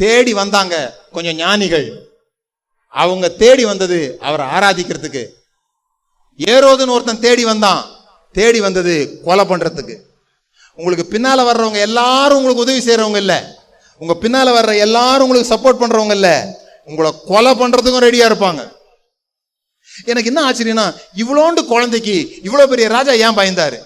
தேடி வந்தாங்க கொஞ்சம் ஞானிகள். அவங்க தேடி வந்தது அவரை ஆராதிக்கிறதுக்கு. ஏரோதுன்னு ஒருத்தன் தேடி வந்தான், தேடி வந்தது கொலை பண்றதுக்கு. உங்களுக்கு பின்னால வர்றவங்க எல்லாரும் உங்களுக்கு உதவி செய்யறவங்க இல்ல, உங்க பின்னால வர்ற எல்லாரும் உங்களுக்கு சப்போர்ட் பண்றவங்க இல்ல, உங்களை கொலை பண்றதுக்கும் ரெடியா இருப்பாங்க. எனக்கு என்ன ஆச்சரியம்னா, இவ்வளோண்டு குழந்தைக்கு இவ்வளவு பெரிய ராஜா ஏன் பயந்தாரு?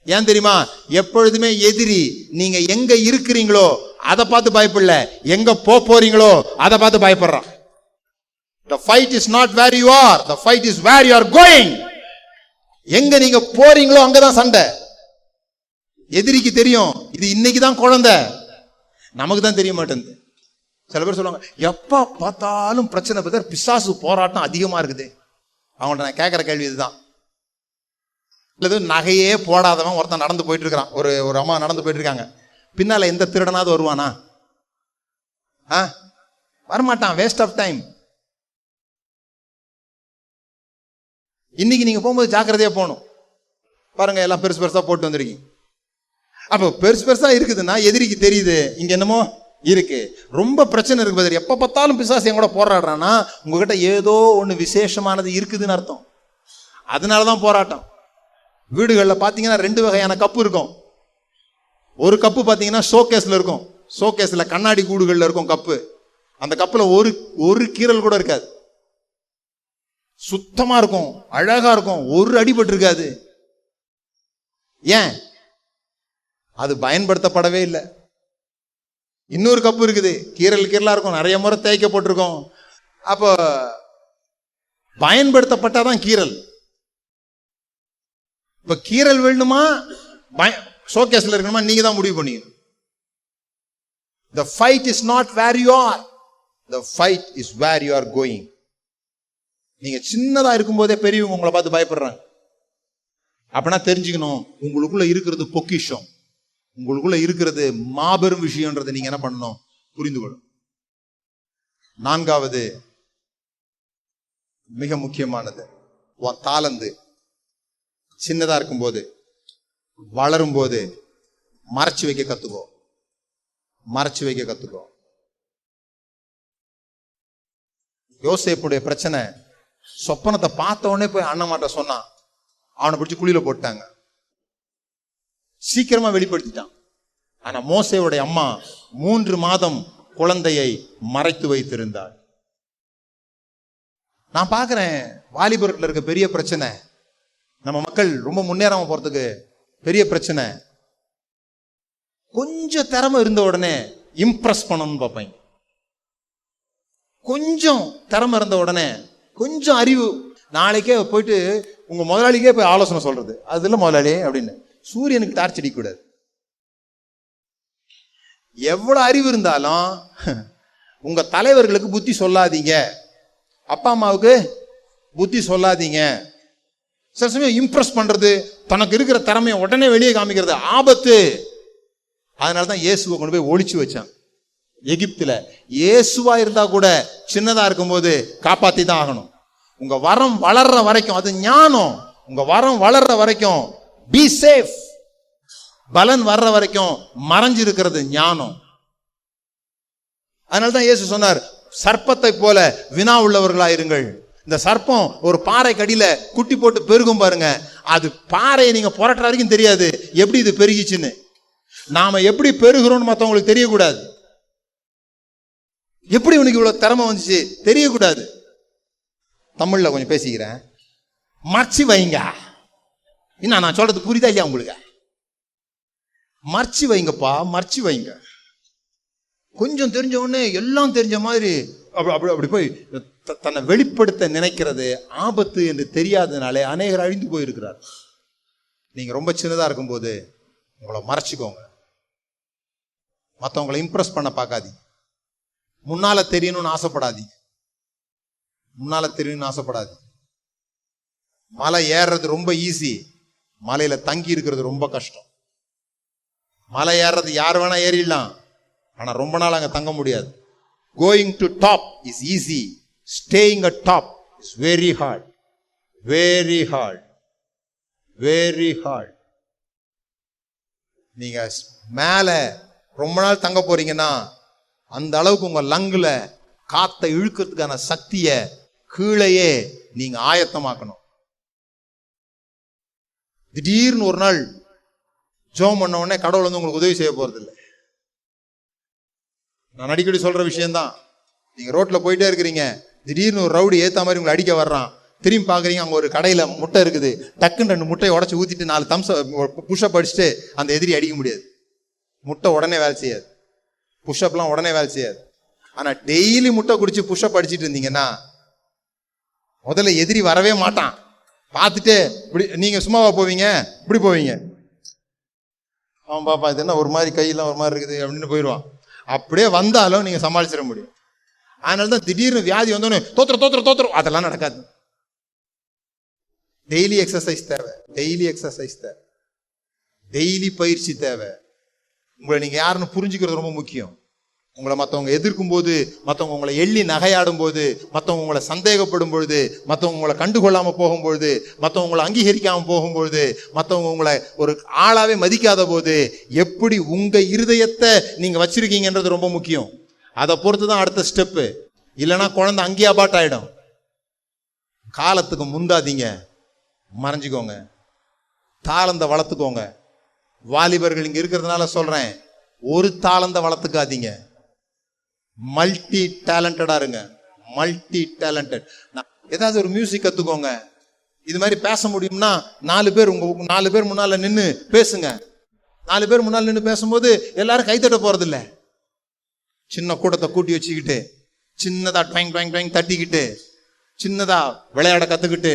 ஏன் தெரியுமா? எப்பொழுதுமே எதிரி நீங்க எங்க இருக்கிறீங்களோ அதை பார்த்து பயப்படல, எங்க போறீங்களோ அதை பார்த்து பயப்படுறான். The fight is not where you are, the fight is where you are going. எங்க நீங்க போறீங்களோ அங்கதான் சண்டை. எதிரிக்கு தெரியும் இது இன்னைக்கு தான் குழந்தை, நமக்கு தான் தெரிய மாட்டேங்குது. சில பேர் சொல்லுவாங்க, எப்ப பார்த்தாலும் பிரச்சனை பத்தி பிசாசு போராட்டம் அதிகமா இருக்குது. அவங்கள்ட்ட நான் கேட்கிற கேள்வி இதுதான். இல்லது நகையே போடாதவன் ஒருத்தன் நடந்து போயிட்டு இருக்கிறான், ஒரு அம்மா நடந்து போயிட்டு இருக்காங்க, பின்னால எந்த திருடனாவது வருவானா? வரமாட்டான். Waste of time. இன்னைக்கு நீங்க போகும்போது ஜாக்கிரதையா போகணும். பாருங்க, எல்லாம் பெருசு பெருசா போட்டு வந்துருக்கீங்க. அப்போ பெருசு பெருசா இருக்குதுன்னா எதிரிக்கு தெரியுது இங்க என்னமோ இருக்கு, ரொம்ப பிரச்சனை இருக்கு பதில். எப்ப பார்த்தாலும் பிசாசு என் கூட போராடுறான்னா உங்ககிட்ட ஏதோ ஒண்ணு விசேஷமானது இருக்குதுன்னு அர்த்தம். அதனாலதான் போராட்டம். வீடுகளில் பார்த்தீங்கன்னா 2 வகையான கப்பு இருக்கும். ஒரு கப்பு பார்த்தீங்கன்னா ஷோகேஸ்ல இருக்கும், ஷோகேஸ்ல கண்ணாடி கூடுகள்ல இருக்கும் கப்பு. அந்த கப்புல ஒரு கீறல் கூட இருக்காது, சுத்தமா இருக்கும், அழகா இருக்கும், ஒரு அடிபட்டு இருக்காது. ஏன்? அது பயன்படுத்தப்படவே இல்லை. இன்னொரு கப்பு இருக்குது, கீரலா இருக்கும், நிறைய முறை தேய்க்கப்பட்டிருக்கும். அப்போ பயன்படுத்தப்பட்டாதான் கீரல். இப்ப கீரல் வேணுமா ஷோகேஸ்ல இருக்கணுமா நீங்க தான் முடிவு பண்ணீங்க. The fight is not where you are, the fight is where you are going. நீங்க சின்னதா இருக்கும் போதே பெரியவங்க உங்களை பார்த்து பயப்படுறாங்க. அப்படின்னா தெரிஞ்சுக்கணும், உங்களுக்குள்ள இருக்கிறது பொக்கிஷம், உங்களுக்குள்ள இருக்கிறது மாபெரும் விஷயம்ன்றதை நீங்க என்ன பண்ணணும்? புரிந்து கொள்ளும். 4வது மிக முக்கியமானது, உன் தாளந்து சின்னதா இருக்கும்போது வளரும் போது மறைச்சு வைக்க கத்துக்கோ, மறைச்சு வைக்க கத்துக்கோ. யோசேப்புடைய பிரச்சனை, சொப்பனத்தை பார்த்த உடனே போய் அண்ணமாட்ட சொன்னான், அவனை பிடிச்சி குழியில போட்டாங்க, சீக்கிரமா வெளிப்படுத்திட்டான். ஆனா மோசேவுடைய அம்மா 3 மாதம் குழந்தையை மறைத்து வைத்திருந்தாள். நான் பார்க்கிறேன் வாலிபர்கள் இருக்க பெரிய பிரச்சனை, நம்ம மக்கள் ரொம்ப முன்னேறாம போறதுக்கு பெரிய பிரச்சனை, கொஞ்சம் திறமை இருந்த உடனே இம்ப்ரெஸ் பண்ணணும்னு பார்ப்பேன். கொஞ்சம் திறமை இருந்த உடனே, கொஞ்சம் அறிவு, நாளைக்கே போயிட்டு உங்க முதலாளிக்கே போய் ஆலோசனை சொல்றது, அது இல்ல முதலாளி அப்படின்னு சூரியனுக்கு டார்ச் அடிக்க கூடாது. எவ்வளவு அறிவு இருந்தாலும் உங்க தலைவர்களுக்கு புத்தி சொல்லாதீங்க, அப்பா அம்மாவுக்கு புத்தி சொல்லாதீங்க. சில சமயம் இம்ப்ரெஸ் பண்றது, தனக்கு இருக்கிற திறமையை உடனே வெளியே காமிக்கிறது ஆபத்து. அதனாலதான் இயேசுவை கொண்டு போய் ஒளிச்சு வச்சான் எகிப்துல. இயேசுவா இருந்தா கூட சின்னதா இருக்கும் போது காப்பாத்தி தான் ஆகணும். உங்க வரம் வளர்ற வரைக்கும் அது ஞானம், உங்க வரம் வளர்ற வரைக்கும் பி சேஃப். பலன் வர்ற வரைக்கும் மறைஞ்சிருக்கிறது ஞானம். அதனால்தான் இயேசு சொன்னார், சர்ப்பத்தை போல வினா உள்ளவர்களாயிருங்கள். இந்த சர்ப்பம் ஒரு பாறை கடியில குட்டி போட்டு பெருகும் பாருங்க, அது பாறையை நீங்க புரட்டுற வரைக்கும் தெரியாது எப்படி இது பெருகிச்சுன்னு. நாம எப்படி பெருகிறோம்னு மற்றவங்களுக்கு தெரியக்கூடாது, எப்படி உனக்கு இவ்வளவு திறமை வந்துச்சு தெரியக்கூடாது. தமிழ்ல கொஞ்சம் பேசிக்கிறேன், மறைச்சு வைங்க. இன்னும் நான் சொல்றது புரியுதா இல்லையா உங்களுக்கு? மறைச்சு வைங்கப்பா, மறைச்சு வைங்க. கொஞ்சம் தெரிஞ்ச உடனே எல்லாம் தெரிஞ்ச மாதிரி அப்படி போய் தன்னை வெளிப்படுத்த நினைக்கிறது ஆபத்து என்று தெரியாததுனாலே அநேகர் அழிந்து போயிருக்கிறார். நீங்க ரொம்ப சின்னதா இருக்கும்போது உங்களை மறைச்சிக்கோங்க, மற்றவங்களை இம்ப்ரெஸ் பண்ண பார்க்காதீங்க, முன்னால தெரியணும்னு ஆசைப்படாதீங்க, முன்னால தெரியணும்னு ஆசைப்படாதீங்க. மலை ஏறுறது ரொம்ப ஈஸி, மலையில தங்கி இருக்கிறது ரொம்ப கஷ்டம். மலை ஏறுறது யார் வேணா ஏறிடலாம், ஆனா ரொம்ப நாள் அங்க தங்க முடியாது. Going to top is easy, staying at top is very hard, very hard, very hard. நீங்க மேல ரொம்ப நாள் தங்க போறீங்கன்னா அந்த அளவுக்கு உங்க லங்குல காத்தை இழுக்கிறதுக்கான சக்தியை கீழையே நீங்க ஆயத்தமாக்கணும். திடீர்னு ஒரு நாள் ஜெபம் பண்ண உடனே கடவுள் வந்து உங்களுக்கு உதவி செய்ய போறது இல்லை. நான் அடிக்கடி சொல்ற விஷயம்தான். நீங்க ரோட்ல போயிட்டே இருக்கிறீங்க, திடீர்னு ஒரு ரவுடி ஏத்த மாதிரி உங்களை அடிக்க வர்றான். திரும்பி பாக்குறீங்க, அங்க ஒரு கடையில முட்டை இருக்குது. டக்குன்னு 2 முட்டையை உடச்சு ஊத்திட்டு 4 தம்ஸ் புஷ்அப் அடிச்சுட்டு அந்த எதிரி அடிக்க முடியாது. முட்டை உடனே வேலை செய்யாது, புஷ்அப்லாம் உடனே வேலை செய்யாது. ஆனா டெய்லி முட்டை குடிச்சு புஷ்அப் அடிச்சிட்டு இருந்தீங்கன்னா முதல்ல எதிரி வரவே மாட்டான். பார்த்துட்டு இப்படி நீங்க சும்மாவா போவீங்க, இப்படி போவீங்க. அவன் பாப்பா இது என்ன ஒரு மாதிரி கையெல்லாம் ஒரு மாதிரி இருக்குது அப்படின்னு போயிடுவான். அப்படியே வந்தாலும் நீங்க சமாளிச்சிட முடியும். அதனாலதான் திடீர்னு வியாதி வந்தோன்னு தோத்துரும் அதெல்லாம் நடக்காது. டெய்லி எக்ஸசைஸ் தேவை, டெய்லி எக்ஸசைஸ் தேவை, டெய்லி பயிற்சி தேவை. உங்களை நீங்க யாருன்னு புரிஞ்சுக்கிறது ரொம்ப முக்கியம். உங்களை மற்றவங்க எதிர்க்கும் போது, மற்றவங்க உங்களை எள்ளி நகையாடும் போது, மற்றவங்க உங்களை சந்தேகப்படும் பொழுது, மற்றவங்க உங்களை கண்டுகொள்ளாம போகும்பொழுது, மற்றவங்க உங்களை அங்கீகரிக்காம போகும்பொழுது, மற்றவங்க உங்களை ஒரு ஆளாவே மதிக்காத போது எப்படி உங்க இருதயத்தை நீங்க வச்சிருக்கீங்கன்றது ரொம்ப முக்கியம். அதை பொறுத்து தான் அடுத்த ஸ்டெப்பு. இல்லைன்னா குழந்தை அங்கேயே அபாட் ஆயிடும். காலத்துக்கு முந்தாதீங்க, மறைஞ்சுக்கோங்க, தாளந்த வளர்த்துக்கோங்க. வாலிபர்கள் இங்க இருக்கிறதுனால சொல்றேன், ஒரு தாளந்த வளர்த்துக்காதீங்க, மல்டி டேலண்டடா இருங்க. Multi talented. ஏதாவது ஒரு மியூசிக் கத்துக்கோங்க. இது மாதிரி பேச முடியும்னா 4 பேர் முன்னால நின்று பேசுங்க. 4 பேர் முன்னால நின்று பேசும்போது எல்லாரும் கைத்தட்ட போறது இல்லை. சின்ன கூட்டத்தை கூட்டி வச்சுக்கிட்டு, சின்னதா ட்வைங் ட்வைங் ட்வைங் தட்டிக்கிட்டு, சின்னதா விளையாட கத்துக்கிட்டு,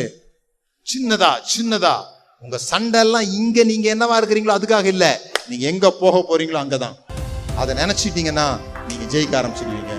சின்னதா உங்க சண்டை எல்லாம் இங்க நீங்க என்னவா இருக்கிறீங்களோ அதுக்காக இல்ல, நீங்க எங்க போக போறீங்களோ அங்கதான். அதை நினைச்சிட்டீங்கன்னா நீங்க ஜெயிக்க ஆரம்பிச்சிடுவீங்க.